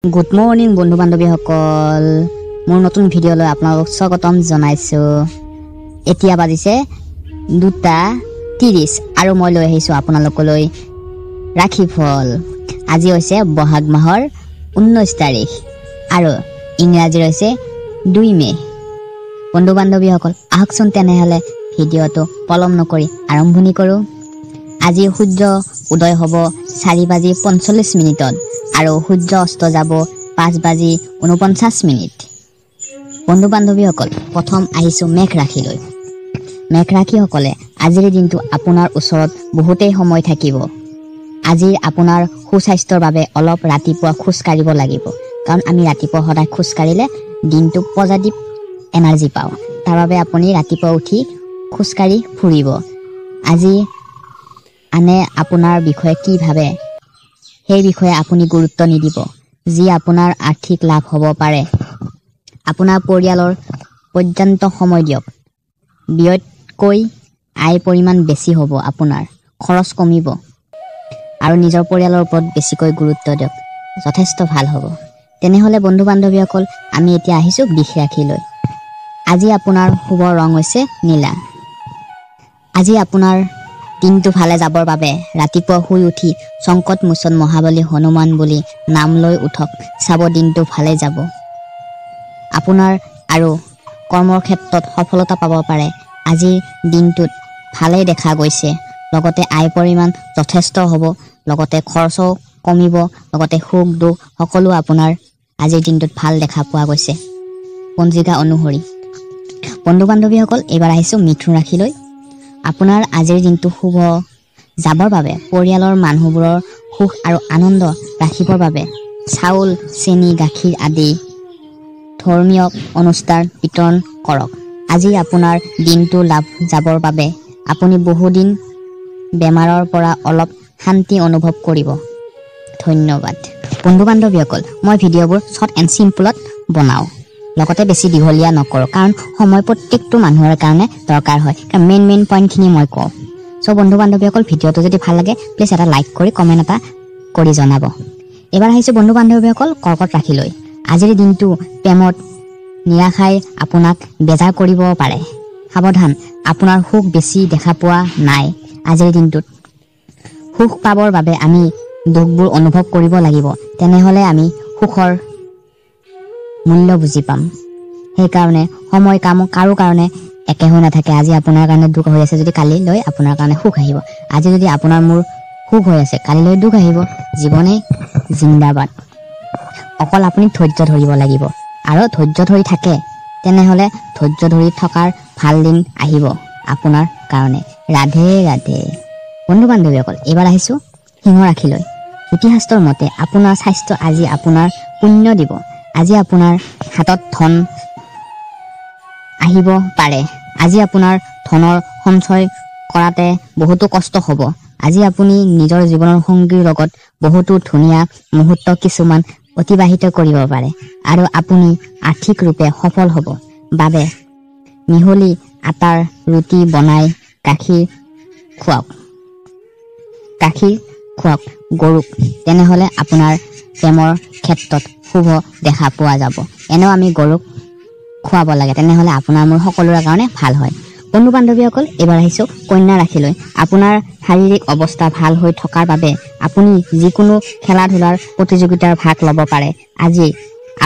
Good morning বন্ধু বান্ধৱীসকল, মোৰ নতুন ভিডিঅ'লৈ আপোনালোকক স্বাগতম জনাইছোঁ। এতিয়া বাজিছে 2:30 আৰু মই লৈ আহিছোঁ আপোনালোকলৈ ৰাখী ফল। আজি হৈছে বহাগ মাহৰ 19 তাৰিখ আৰু ইংৰাজীৰ হৈছে 2 মে'। বন্ধু বান্ধৱীসকল, আহকচোন তেনেহ'লে ভিডিঅ'টো পলম নকৰি আৰম্ভণি কৰোঁ। আজি সূৰ্য উদয় হ'ব 4:45 আৰু সূৰ্য অস্ত যাব 5:49। বন্ধু বান্ধৱীসকল, প্ৰথম আহিছোঁ মেঘ ৰাশিলৈ। মেঘ ৰাশিসকলে আজিৰ দিনটো আপোনাৰ ওচৰত বহুতেই সময় থাকিব। আজি আপোনাৰ সুস্বাস্থ্যৰ বাবে অলপ ৰাতিপুৱা খোজ কাঢ়িব লাগিব, কাৰণ আমি ৰাতিপুৱা সদায় খোজ কাঢ়িলে দিনটো পজিটিভ এনাৰ্জি পাওঁ। তাৰ বাবে আপুনি ৰাতিপুৱা উঠি খোজকাঢ়ি ফুৰিব। আজি আনে আপোনাৰ বিষয়ে কি ভাবে সেই বিষয়ে আপুনি গুৰুত্ব নিদিব, যি আপোনাৰ আৰ্থিক লাভ হ'ব পাৰে। আপোনাৰ পৰিয়ালৰ পৰ্যাপ্ত সময় দিয়ক। ব্যয়তকৈ আয় পৰিমাণ বেছি হ'ব, আপোনাৰ খৰচ কমিব আৰু নিজৰ পৰিয়ালৰ ওপৰত বেছিকৈ গুৰুত্ব দিয়ক, যথেষ্ট ভাল হ'ব। তেনেহ'লে বন্ধু বান্ধৱীসকল, আমি এতিয়া আহিছোঁ বৃষ ৰাশিলৈ। আজি আপোনাৰ শুভ ৰং হৈছে নীলা। আজি আপোনাৰ দিনটো ভালে যাবৰ বাবে ৰাতিপুৱা শুই উঠি সংকট মোচন মহাবলী হনুমান বুলি নাম লৈ উঠক, চাব দিনটো ভালে যাব। আপোনাৰ আৰু কৰ্মৰ ক্ষেত্ৰত সফলতা পাব পাৰে। আজিৰ দিনটোত ভালেই দেখা গৈছে, লগতে আয় পৰিমাণ যথেষ্ট হ'ব, লগতে খৰচো কমিব, লগতে সুখ দুখ সকলো আপোনাৰ আজিৰ দিনটোত ভাল দেখা পোৱা গৈছে পঞ্জিকা অনুসৰি। বন্ধু বান্ধৱীসকল, এইবাৰ আহিছোঁ মিথুন ৰাশিলৈ। আপোনাৰ আজিৰ দিনটো শুভ যাবৰ বাবে পৰিয়ালৰ মানুহবোৰৰ সুখ আৰু আনন্দ ৰাখিবৰ বাবে চাউল, চেনি, গাখীৰ আদি ধৰ্মীয় অনুষ্ঠান বিতৰণ কৰক। আজি আপোনাৰ দিনটো লাভ যাবৰ বাবে আপুনি বহুদিন বেমাৰৰ পৰা অলপ শান্তি অনুভৱ কৰিব। ধন্যবাদ। বন্ধু বান্ধৱীসকল, মই ভিডিঅ'বোৰ শ্বৰ্ট এণ্ড চিম্পলত বনাওঁ, লগতে বেছি দীঘলীয়া নকৰোঁ, কাৰণ সময় প্ৰত্যেকটো মানুহৰ কাৰণে দৰকাৰ হয়। মেইন পইণ্টখিনি মই কওঁ। চ' বন্ধু বান্ধৱীসকল, ভিডিঅ'টো যদি ভাল লাগে প্লিজ এটা লাইক কৰি কমেণ্ট এটা কৰি জনাব। এইবাৰ আহিছোঁ বন্ধু বান্ধৱীসকল কৰ্কট ৰাশিলৈ। আজিৰ দিনটো প্ৰেমত নিৰাশাই আপোনাক বেজাৰ কৰিব পাৰে। সাৱধান, আপোনাৰ সুখ বেছি দেখা পোৱা নাই। আজিৰ দিনটোত সুখ পাবৰ বাবে আমি দুখবোৰ অনুভৱ কৰিব লাগিব, তেনেহ'লে আমি সুখৰ মূল্য বুজি পাম। সেইকাৰণে সময় কাৰো কাৰণে একে হৈ নাথাকে। আজি আপোনাৰ কাৰণে দুখ হৈ আছে যদি কালিলৈ আপোনাৰ কাৰণে সুখ আহিব। আজি যদি আপোনাৰ মোৰ সুখ হৈ আছে কালিলৈ দুখ আহিব। জীৱনে জিন্দাবাদ। অকল আপুনি ধৈৰ্য ধৰিব লাগিব, আৰু ধৈৰ্য ধৰি থাকে তেনেহ'লে ধৈৰ্য ধৰি থকাৰ ভাল দিন আহিব আপোনাৰ কাৰণে। ৰাধে ৰাধে। বন্ধু বান্ধৱীসকল, এইবাৰ আহিছোঁ সিংহ ৰাশিলৈ। জ্যোতিষশাস্ত্ৰৰ মতে আপোনাৰ স্বাস্থ্য আজি আপোনাৰ পুণ্য দিব। আজি আপোনাৰ হাতত ধন আহিব পাৰে। আজি আপোনাৰ ধনৰ সঞ্চয় কৰাতে বহুতো কষ্ট হ'ব। আজি আপুনি নিজৰ জীৱনৰ সংগীৰ লগত বহুতো ধুনীয়া মুহূৰ্ত কিছুমান অতিবাহিত কৰিব পাৰে, আৰু আপুনি আৰ্থিক ৰূপে সফল হ'ব বাবে মিহলি আটাৰ ৰুটি বনাই গাখীৰ খুৱাওক গৰুক, তেনেহ'লে আপোনাৰ প্ৰেমৰ ক্ষেত্ৰত শুভ দেখা পোৱা যাব। এনেও আমি গৰুক খুৱাব লাগে, তেনেহ'লে আপোনাৰ মোৰ সকলোৰে কাৰণে ভাল হয়। বন্ধু বান্ধৱীসকল, এইবাৰ আহিছোঁ কন্যা ৰাশিলৈ। আপোনাৰ শাৰীৰিক অৱস্থা ভাল হৈ থকাৰ বাবে আপুনি যিকোনো খেলা ধূলাৰ প্ৰতিযোগিতাৰ ভাগ ল'ব পাৰে। আজি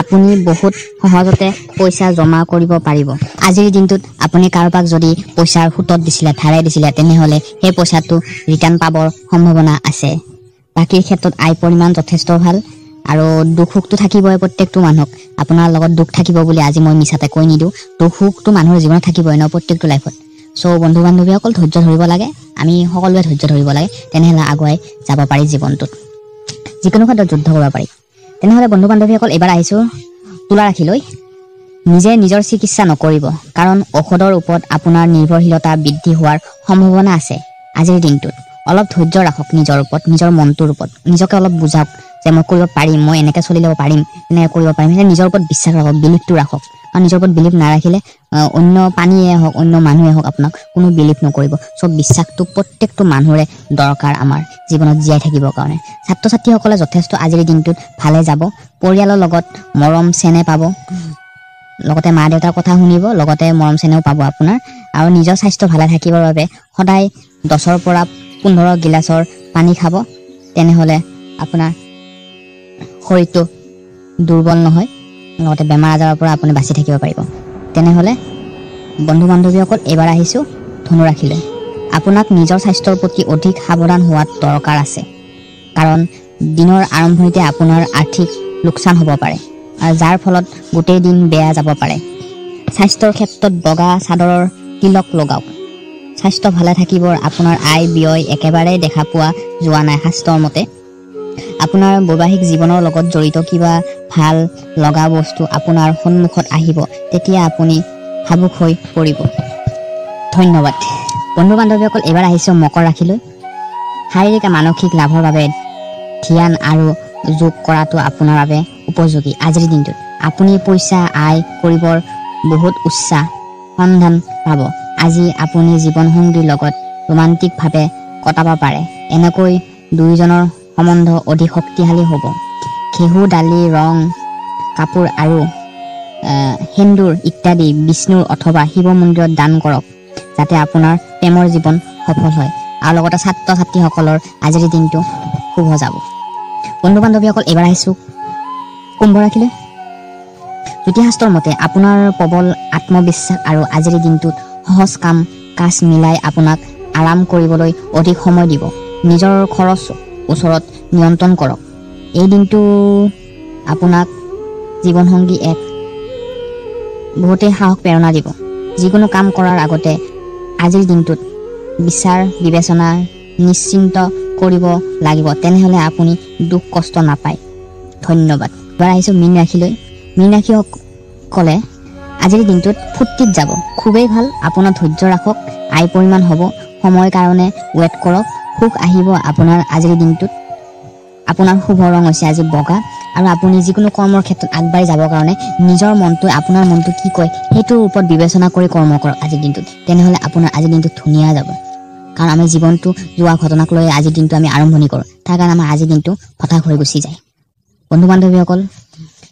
আপুনি বহুত সহজতে পইচা জমা কৰিব পাৰিব। আজিৰ দিনটোত আপুনি কাৰোবাক যদি পইচাৰ সুতত দিছিলে, ধাৰে দিছিলে, তেনেহ'লে সেই পইচাটো ৰিটাৰ্ণ পাবৰ সম্ভাৱনা আছে। বাকীৰ ক্ষেত্ৰত আয় পৰিমাণ যথেষ্ট ভাল, আৰু দুখ সুখটো থাকিবই প্ৰত্যেকটো মানুহক। আপোনাৰ লগত দুখ থাকিব বুলি আজি মই মিছাতে কৈ নিদিওঁ। দুখ সুখটো মানুহৰ জীৱনত থাকিবই ন, প্ৰত্যেকটো লাইফত। চ' বন্ধু বান্ধৱীসকল, ধৈৰ্য ধৰিব লাগে। আমি সকলোৱে ধৈৰ্য ধৰিব লাগে, তেনেহ'লে আগুৱাই যাব পাৰি জীৱনটোত, যিকোনো ক্ষেত্ৰত যুদ্ধ কৰিব পাৰি। তেনেহ'লে বন্ধু বান্ধৱীসকল, এইবাৰ আহিছোঁ তুলা ৰাশিলৈ। নিজে নিজৰ চিকিৎসা নকৰিব, কাৰণ ঔষধৰ ওপৰত আপোনাৰ নিৰ্ভৰশীলতা বৃদ্ধি হোৱাৰ সম্ভাৱনা আছে। আজিৰ দিনটোত অলপ ধৈৰ্য ৰাখক নিজৰ ওপৰত, নিজৰ মনটোৰ ওপৰত। নিজকে অলপ বুজাওক যে মই কৰিব পাৰিম, মই এনেকৈ চলি ল'ব পাৰিম, এনেকৈ কৰিব পাৰিম। নিজৰ ওপৰত বিশ্বাস ৰাখক, বিলিভটো ৰাখক, আৰু নিজৰ ওপৰত বিলিভ নাৰাখিলে অন্য পানীয়ে হওক অন্য মানুহে হওক আপোনাক কোনো বিলিভ নকৰিব সব বিশ্বাসটো প্ৰত্যেকটো মানুহৰে দৰকাৰ আমাৰ জীৱনত জীয়াই থাকিবৰ কাৰণে ছাত্ৰ ছাত্ৰীসকলে যথেষ্ট আজিৰ দিনটোত ভালে যাব পৰিয়ালৰ লগত মৰম চেনে পাব লগতে মা দেউতাৰ কথা শুনিব লগতে মৰম চেনেও পাব আপোনাৰ আৰু নিজৰ স্বাস্থ্য ভালে থাকিবৰ বাবে সদায় 10ৰ পৰা 15 গিলাচৰ পানী খাব তেনেহলে আপোনাৰ শৰীৰটো দুৰ্বল নহয় লগতে বেমাৰ আজাৰৰ পৰা আপুনি বাচি থাকিব পাৰিব তেনেহলে বন্ধু বান্ধৱীসকল এবাৰ আহিছো ধনুৰাশিলৈ আপোনাক নিজৰ স্বাস্থ্যৰ প্ৰতি অধিক সাৱধান হোৱাত দৰকাৰ আছে কাৰণ দিনৰ আৰম্ভণিতে আপোনাৰ আৰ্থিক লোকচান হ'ব পাৰে আৰু যাৰ ফলত গোটেই দিন বেয়া যাব পাৰে স্বাস্থ্যৰ ক্ষেত্ৰত বগা চাদৰৰ তিলক লগাওক স্বাস্থ্য ভালে থাকিব আপোনাৰ আয় ব্যয় একেবাৰে দেখা পোৱা যোৱা নাই শাস্ত্ৰৰ মতে আপোনাৰ বৈবাহিক জীৱনৰ লগত জড়িত কিবা ভাল লগা বস্তু আপোনাৰ সন্মুখত আহিব তেতিয়া আপুনি ভাবুক হৈ পৰিব ধন্যবাদ বন্ধু বান্ধৱীসকল এবাৰ আহিছো মকৰ ৰাশিলৈ শাৰীৰিক মানসিক লাভৰ বাবে ধ্যান আৰু যোগ কৰাটো আপোনাৰ বাবে উপযোগী আজিৰ দিনটোত আপুনি পইচা আয় কৰিবৰ বহুত উৎসাহ সন্ধান পাব আজি আপুনি জীৱন সংগীৰ লগত ৰোমান্টিকভাৱে কটাব পাৰে এনেকৈ দুয়োজনৰ সম্বন্ধ অধিক শক্তিশালী হ'ব ঘেঁহু দালি ৰং কাপোৰ আৰু সেন্দুৰ ইত্যাদি বিষ্ণুৰ অথবা শিৱ মন্দিৰত দান কৰক যাতে আপোনাৰ প্ৰেমৰ জীৱন সফল হয় আৰু লগতে ছাত্ৰ ছাত্ৰীসকলৰ আজিৰ দিনটো শুভ যাব বন্ধু বান্ধৱীসকল এবাৰ আহিছো কুম্ভ ৰাশিলৈ জ্যোতিষশাস্ত্ৰৰ মতে আপোনাৰ প্ৰবল আত্মবিশ্বাস আৰু আজিৰ দিনটোত সহজ কাম কাজ মিলাই আপোনাক আৰাম কৰিবলৈ অধিক সময় দিব নিজৰ খৰচ ওচৰত নিয়ন্ত্ৰণ কৰক এই দিনটো আপোনাক জীৱনসংগী এক বহুতেই সাহস প্ৰেৰণা দিব যিকোনো কাম কৰাৰ আগতে আজিৰ দিনটোত বিচাৰ বিবেচনা নিশ্চিন্ত কৰিব লাগিব তেনেহলে আপুনি দুখ কষ্ট নাপায় ধন্যবাদ এবাৰ আহিছো মীন ৰাশিলৈ মীন ৰাশিসকলে আজিৰ দিনটোত ফুৰ্তিত যাব খুবেই ভাল আপোনাৰ ধৈৰ্য ৰাখক আয় পৰিমাণ হ'ব সময় কাৰণে ৱেট কৰক সুখ আহিব আপোনাৰ আজিৰ দিনটোত আপোনাৰ শুভ ৰং হৈছে আজি বগা আৰু আপুনি যিকোনো কৰ্মৰ ক্ষেত্ৰত আগবাঢ়ি যাবৰ কাৰণে নিজৰ মনটো আপোনাৰ মনটো কি কয় সেইটোৰ ওপৰত বিবেচনা কৰি কৰ্ম কৰক আজিৰ দিনটোত তেনেহলে আপোনাৰ আজিৰ দিনটো ধুনীয়া যাব কাৰণ আমি জীৱনটো যোৱা ঘটনাক লৈ আজিৰ দিনটো আমি আৰম্ভণি কৰোঁ তাৰ কাৰণে আমাৰ আজিৰ দিনটো হঠাৎ হৈ গুচি যায় বন্ধু বান্ধৱীসকল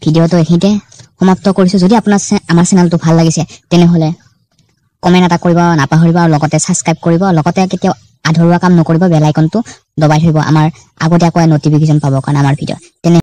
ভিডিঅ'টো এইখিনিতে সমাপ্ত কৰিছোঁ যদি আপোনাৰ আমাৰ চেনেলটো ভাল লাগিছে তেনেহলে কমেণ্ট এটা কৰিব নাপাহৰিব আৰু লগতে ছাবস্ক্ৰাইব কৰিব লগতে কেতিয়াও আধৰুৱা কাম নকৰিব বেল আইকনটো দবাই থব আমাৰ আগতীয়াকৈ নটিফিকেশ্যন পাবৰ কাৰণে আমাৰ ভিডিঅ' তেনে